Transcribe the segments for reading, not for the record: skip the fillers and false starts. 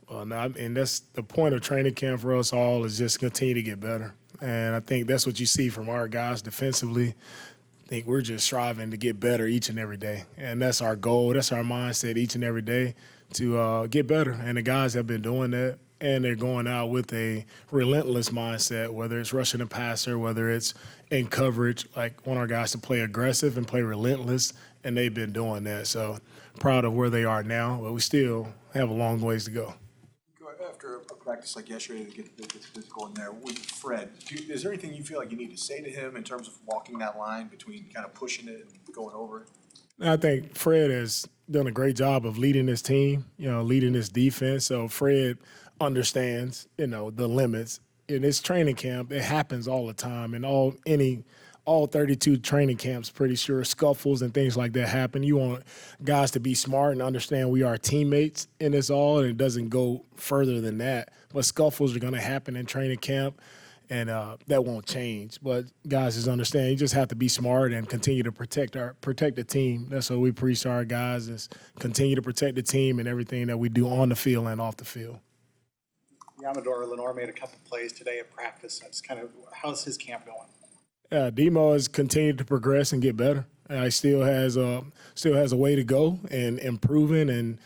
Well, no, and that's the point of training camp for us all is just continue to get better. And I think that's what you see from our guys defensively. I think we're just striving to get better each and every day. And that's our goal. That's our mindset each and every day to get better. And the guys have been doing that. And they're going out with a relentless mindset, whether it's rushing the passer, whether it's in coverage. Like, want our guys to play aggressive and play relentless, and they've been doing that. So proud of where they are now, but we still have a long ways to go. After a practice like yesterday to get physical in there with Fred, is there anything you feel like you need to say to him in terms of walking that line between kind of pushing it and going over it? I think Fred has done a great job of leading this team, leading this defense. So Fred understands, the limits. In this training camp, it happens all the time. And all 32 training camps, pretty sure, scuffles and things like that happen. You want guys to be smart and understand we are teammates in this all, and it doesn't go further than that. But scuffles are going to happen in training camp, and that won't change. But guys just understand you just have to be smart and continue to protect the team. That's what we preach to our guys, is continue to protect the team and everything that we do on the field and off the field. Yamador Lenore made a couple plays today at practice. That's kind of, how's his camp going? Demo has continued to progress and get better. He still has a way to go and improving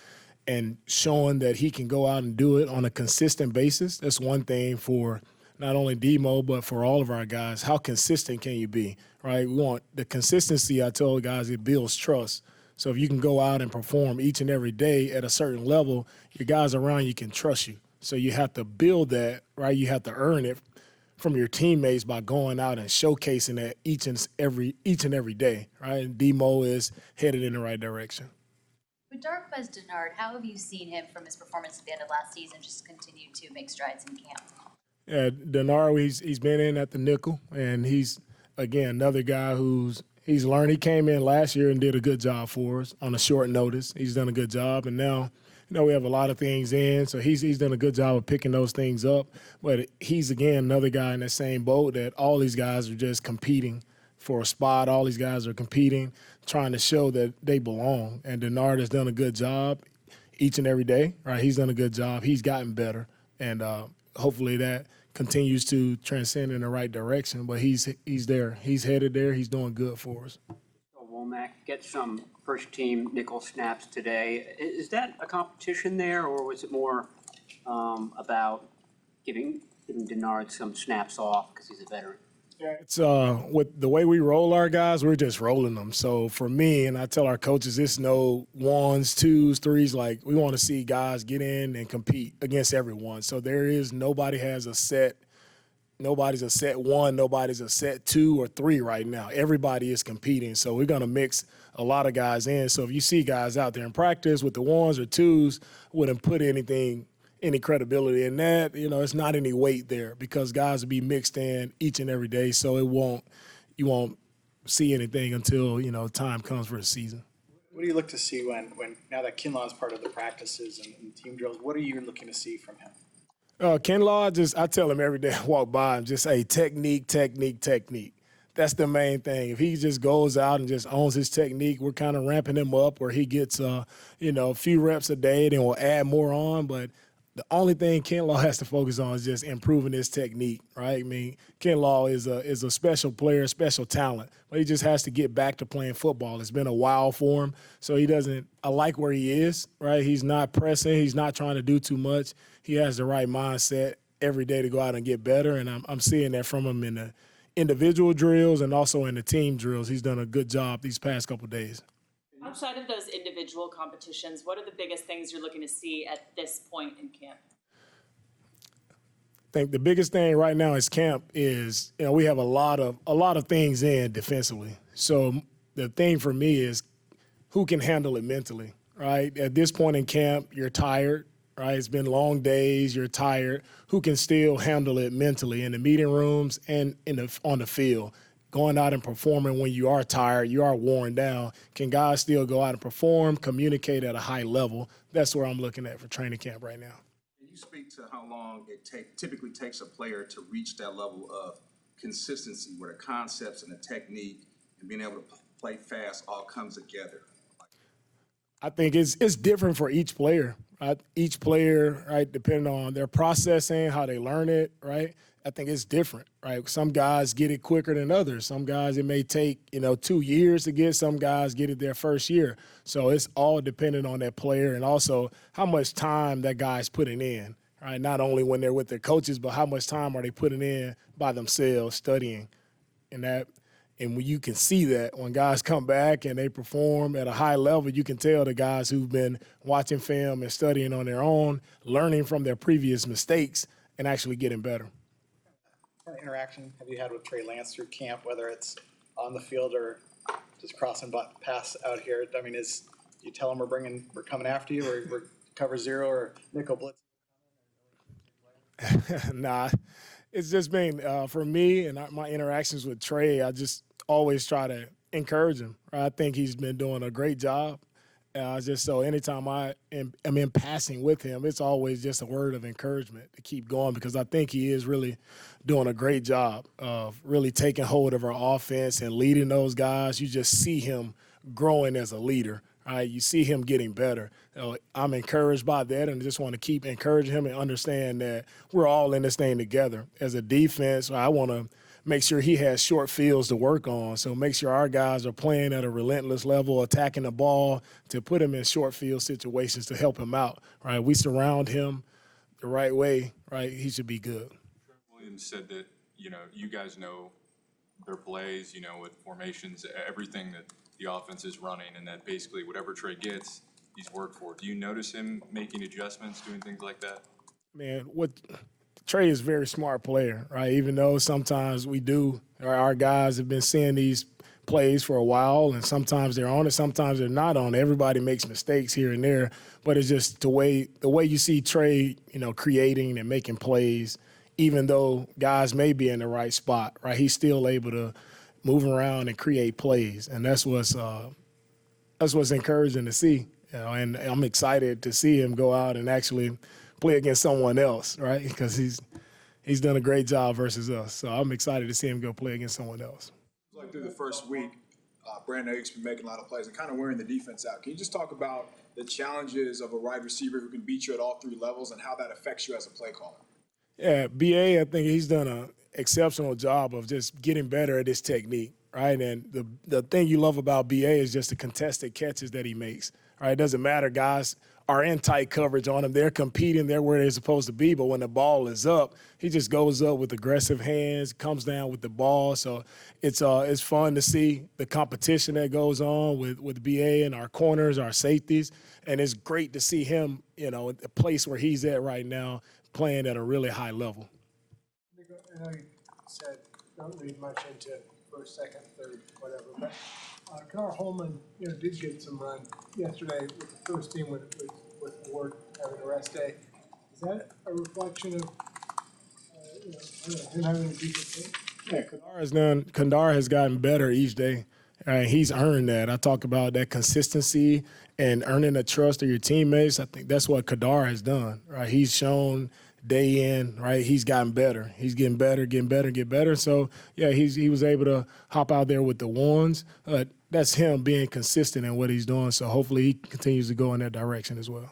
and showing that he can go out and do it on a consistent basis. That's one thing for not only Demo but for all of our guys. How consistent can you be, right? We want the consistency. I tell guys it builds trust. So if you can go out and perform each and every day at a certain level, your guys around you can trust you. So you have to build that, right? You have to earn it from your teammates by going out and showcasing that each and every day, right? And Demo is headed in the right direction. With Darquez Dennard, how have you seen him from his performance at the end of last season just continue to make strides in camp? Yeah, Dennard, he's been in at the nickel, and he's, again, another guy he's learned. He came in last year and did a good job for us on a short notice. He's done a good job, and now we have a lot of things in, so he's done a good job of picking those things up. But he's, again, another guy in that same boat that all these guys are just competing for a spot. All these guys are competing, trying to show that they belong. And Dennard has done a good job each and every day, right? He's done a good job. He's gotten better, and hopefully that continues to transcend in the right direction. But he's there. He's headed there. He's doing good for us. Womack get some first-team nickel snaps today. Is that a competition there, or was it more about giving Dennard some snaps off because he's a veteran? Yeah, it's with the way we roll our guys, we're just rolling them. So for me, and I tell our coaches, it's no ones, twos, threes. Like, we want to see guys get in and compete against everyone. So nobody's a set one, nobody's a set two or three right now. Everybody is competing. So we're going to mix a lot of guys in. So if you see guys out there in practice with the ones or twos, wouldn't put any credibility in that. It's not any weight there because guys will be mixed in each and every day. So you won't see anything until, time comes for the season. What do you look to see when now that Kinlaw is part of the practices and team drills, what are you looking to see from him? Kinlaw, I tell him every day I walk by him, just say technique, technique, technique. That's the main thing. If he just goes out and just owns his technique, we're kind of ramping him up where he gets, a few reps a day, then we'll add more on. But the only thing Kinlaw has to focus on is just improving his technique, right? I mean, Kinlaw is a special player, special talent, but he just has to get back to playing football. It's been a while for him, so I like where he is, right? He's not pressing. He's not trying to do too much. He has the right mindset every day to go out and get better, and I'm seeing that from him in the individual drills and also in the team drills. He's done a good job these past couple of days. Outside of those individual competitions, what are the biggest things you're looking to see at this point in camp? I think the biggest thing right now is camp is, we have a lot of things in defensively. So the thing for me is who can handle it mentally, right? At this point in camp, you're tired, right? It's been long days, you're tired. Who can still handle it mentally in the meeting rooms and on the field? Going out and performing when you are tired, you are worn down. Can guys still go out and perform, communicate at a high level? That's where I'm looking at for training camp right now. Can you speak to how long it typically takes a player to reach that level of consistency where the concepts and the technique and being able to play fast all comes together? I think it's different for each player. Each player, right, depending on their processing, how they learn it, right, I think it's different, right? Some guys get it quicker than others. Some guys it may take, 2 years to get. Some guys get it their first year. So it's all dependent on that player and also how much time that guy's putting in, right? Not only when they're with their coaches, but how much time are they putting in by themselves studying. And when you can see that when guys come back and they perform at a high level, you can tell the guys who've been watching film and studying on their own, learning from their previous mistakes, and actually getting better. What kind of interaction have you had with Trey Lance through camp, whether it's on the field or just crossing paths out here? I mean, you tell him we're coming after you, we're cover zero or nickel blitz? Nah, it's just been for me and my interactions with Trey. I just always try to encourage him. Right? I think he's been doing a great job. So anytime I am in passing with him, it's always just a word of encouragement to keep going because I think he is really doing a great job of really taking hold of our offense and leading those guys. You just see him growing as a leader. Right? You see him getting better. I'm encouraged by that and just want to keep encouraging him and understand that we're all in this thing together. As a defense, I want to make sure he has short fields to work on. So make sure our guys are playing at a relentless level, attacking the ball to put him in short field situations to help him out. Right? We surround him the right way. Right? He should be good. Williams said that, you guys know their plays, with formations, everything that the offense is running, and that basically whatever Trey gets, he's worked for. Do you notice him making adjustments, doing things like that? Man, Trey is a very smart player, right? Even though sometimes our guys have been seeing these plays for a while, and sometimes they're on it, sometimes they're not on it. Everybody makes mistakes here and there, but it's just the way you see Trey, creating and making plays, even though guys may be in the right spot, right? He's still able to move around and create plays, and that's what's encouraging to see. And I'm excited to see him go out and actually play against someone else, right? Because he's done a great job versus us. So I'm excited to see him go play against someone else. Like through the first week, Brandon Ayuk's been making a lot of plays and kind of wearing the defense out. Can you just talk about the challenges of a wide receiver who can beat you at all three levels and how that affects you as a play caller? Yeah, BA, I think he's done an exceptional job of just getting better at his technique, right? And the thing you love about BA is just the contested catches that he makes, right? It doesn't matter, guys are in tight coverage on him. They're competing. They're where they're supposed to be. But when the ball is up, he just goes up with aggressive hands, comes down with the ball. So it's fun to see the competition that goes on with BA and our corners, our safeties. And it's great to see him, at the place where he's at right now, playing at a really high level. I know you said don't read much into first, second, third, whatever, but Kadar Holman, did get some run yesterday with the first team with Ward having a rest day. Is that a reflection of him having a decent game? Yeah, Kadar has gotten better each day. He's earned that. I talk about that consistency and earning the trust of your teammates. I think that's what Kadar has done, right? He's shown day in, right? He's gotten better. He's getting better. So, yeah, he was able to hop out there with the ones. That's him being consistent in what he's doing. So hopefully he continues to go in that direction as well.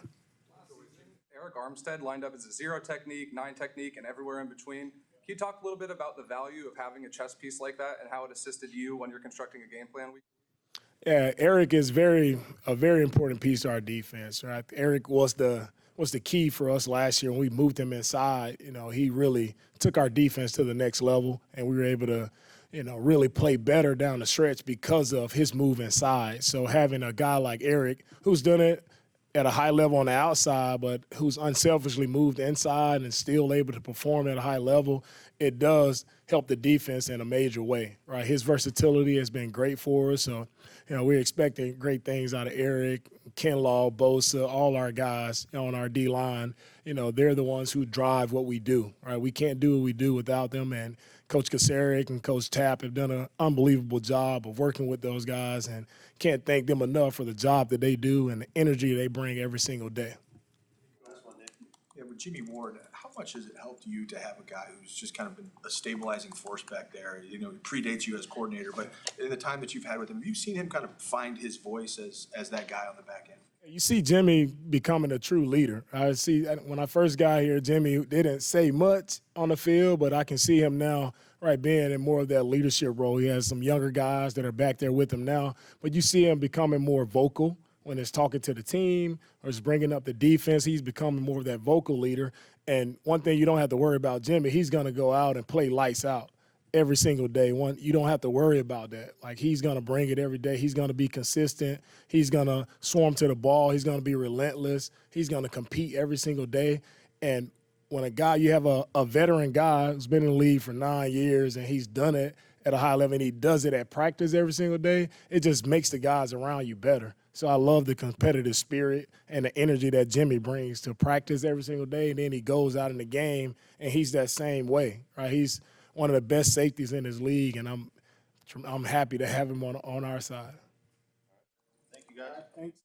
Eric Armstead lined up as a 0 technique, 9 technique, and everywhere in between. Can you talk a little bit about the value of having a chess piece like that and how it assisted you when you're constructing a game plan? Yeah, Eric is a very important piece to our defense, right? Eric was the key for us last year when we moved him inside. He really took our defense to the next level, and we were able to, really play better down the stretch because of his move inside. So having a guy like Eric who's done it at a high level on the outside, but who's unselfishly moved inside and still able to perform at a high level, it does help the defense in a major way, right? His versatility has been great for us. So, we're expecting great things out of Eric, Kinlaw, Bosa, all our guys on our D-line. They're the ones who drive what we do, right? We can't do what we do without them. And Coach Kasarik and Coach Tapp have done an unbelievable job of working with those guys, and can't thank them enough for the job that they do and the energy they bring every single day. Yeah, with Jimmy Ward, how much has it helped you to have a guy who's just kind of been a stabilizing force back there? He predates you as coordinator, but in the time that you've had with him, have you seen him kind of find his voice as that guy on the back end? You see Jimmy becoming a true leader. I see when I first got here, Jimmy didn't say much on the field, but I can see him now, right, being in more of that leadership role. He has some younger guys that are back there with him now, but you see him becoming more vocal when it's talking to the team or it's bringing up the defense. He's becoming more of that vocal leader. And one thing you don't have to worry about Jimmy, he's going to go out and play lights out every single day. You don't have to worry about that. Like, he's going to bring it every day. He's going to be consistent. He's going to swarm to the ball. He's going to be relentless. He's going to compete every single day. And when you have a veteran guy who's been in the league for 9 years and he's done it at a high level and he does it at practice every single day, it just makes the guys around you better. So I love the competitive spirit and the energy that Jimmy brings to practice every single day. And then he goes out in the game and he's that same way, right? He's one of the best safeties in his league, and I'm happy to have him on our side. Thank you, guys. Thanks.